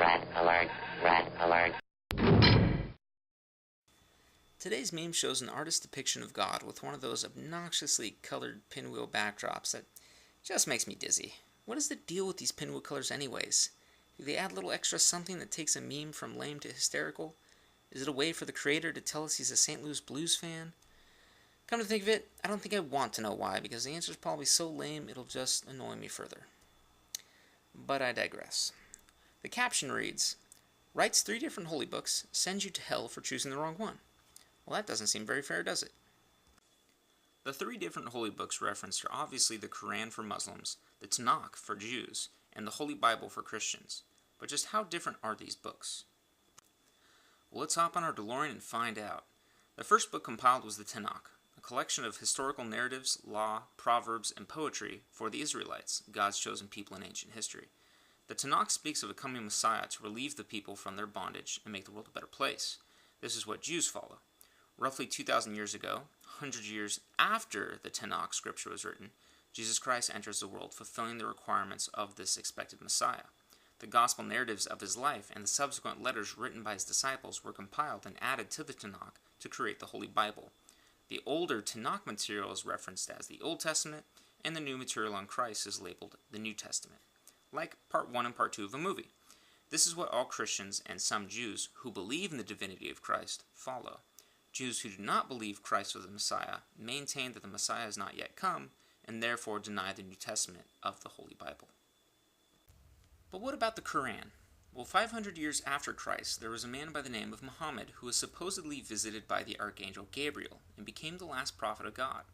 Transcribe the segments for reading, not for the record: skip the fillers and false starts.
Red alert. Red alert. Today's meme shows an artist's depiction of God with one of those obnoxiously colored pinwheel backdrops that just makes me dizzy. What is the deal with these pinwheel colors anyways? Do they add a little extra something that takes a meme from lame to hysterical? Is it a way for the creator to tell us he's a St. Louis Blues fan? Come to think of it, I don't think I want to know why, because the answer is probably so lame it'll just annoy me further. But I digress. The caption reads, "Writes 3 different holy books, sends you to hell for choosing the wrong one." Well, that doesn't seem very fair, does it? The 3 different holy books referenced are obviously the Quran for Muslims, the Tanakh for Jews, and the Holy Bible for Christians. But just how different are these books? Well, let's hop on our DeLorean and find out. The first book compiled was the Tanakh, a collection of historical narratives, law, proverbs, and poetry for the Israelites, God's chosen people in ancient history. The Tanakh speaks of a coming Messiah to relieve the people from their bondage and make the world a better place. This is what Jews follow. Roughly 2,000 years ago, 100 years after the Tanakh scripture was written, Jesus Christ enters the world, fulfilling the requirements of this expected Messiah. The gospel narratives of his life and the subsequent letters written by his disciples were compiled and added to the Tanakh to create the Holy Bible. The older Tanakh material is referenced as the Old Testament, and the new material on Christ is labeled the New Testament, like Part 1 and Part 2 of a movie. This is what all Christians and some Jews who believe in the divinity of Christ follow. Jews who do not believe Christ was the Messiah maintain that the Messiah has not yet come, and therefore deny the New Testament of the Holy Bible. But what about the Quran? Well, 500 years after Christ, there was a man by the name of Muhammad who was supposedly visited by the Archangel Gabriel and became the last prophet of God.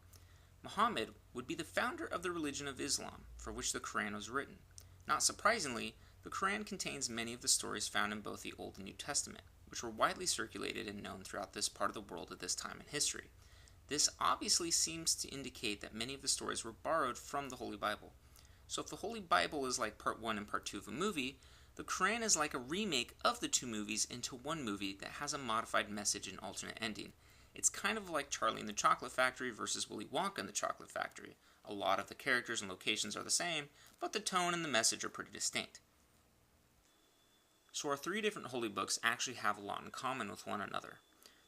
Muhammad would be the founder of the religion of Islam, for which the Quran was written. Not surprisingly, the Quran contains many of the stories found in both the Old and New Testament, which were widely circulated and known throughout this part of the world at this time in history. This obviously seems to indicate that many of the stories were borrowed from the Holy Bible. So if the Holy Bible is like Part 1 and Part 2 of a movie, the Quran is like a remake of the 2 movies into one movie that has a modified message and alternate ending. It's kind of like Charlie and the Chocolate Factory versus Willy Wonka and the Chocolate Factory. A lot of the characters and locations are the same, but the tone and the message are pretty distinct. So our 3 different holy books actually have a lot in common with one another.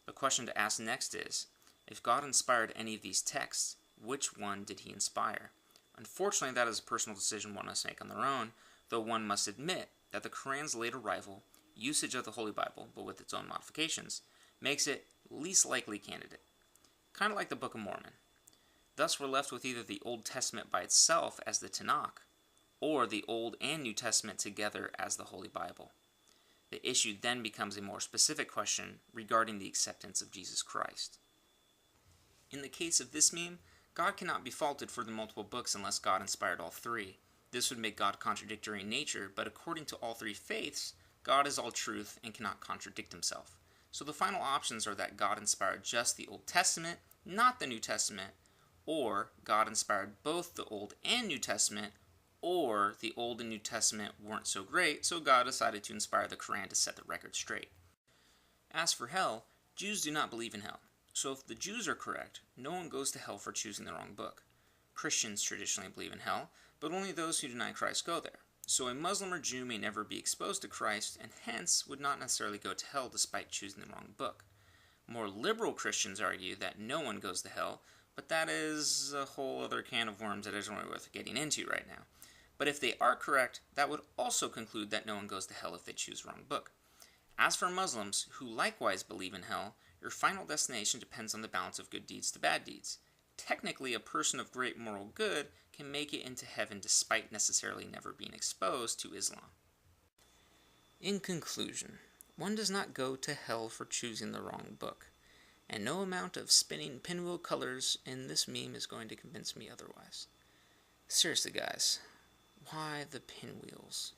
The question to ask next is, if God inspired any of these texts, which one did he inspire? Unfortunately, that is a personal decision one must make on their own, though one must admit that the Quran's late arrival, usage of the Holy Bible, but with its own modifications, makes it least likely candidate. Kind of like the Book of Mormon. Thus we're left with either the Old Testament by itself as the Tanakh, or the Old and New Testament together as the Holy Bible. The issue then becomes a more specific question regarding the acceptance of Jesus Christ. In the case of this meme, God cannot be faulted for the multiple books unless God inspired all 3. This would make God contradictory in nature, but according to all 3 faiths, God is all truth and cannot contradict himself. So the final options are that God inspired just the Old Testament, not the New Testament, or God inspired both the Old and New Testament, or the Old and New Testament weren't so great, so God decided to inspire the Quran to set the record straight. As for hell, Jews do not believe in hell. So if the Jews are correct, no one goes to hell for choosing the wrong book. Christians traditionally believe in hell, but only those who deny Christ go there. So a Muslim or Jew may never be exposed to Christ, and hence would not necessarily go to hell despite choosing the wrong book. More liberal Christians argue that no one goes to hell, but that is a whole other can of worms that isn't really worth getting into right now. But if they are correct, that would also conclude that no one goes to hell if they choose the wrong book. As for Muslims, who likewise believe in hell, your final destination depends on the balance of good deeds to bad deeds. Technically, a person of great moral good can make it into heaven despite necessarily never being exposed to Islam. In conclusion, one does not go to hell for choosing the wrong book, and no amount of spinning pinwheel colors in this meme is going to convince me otherwise. Seriously guys, why the pinwheels?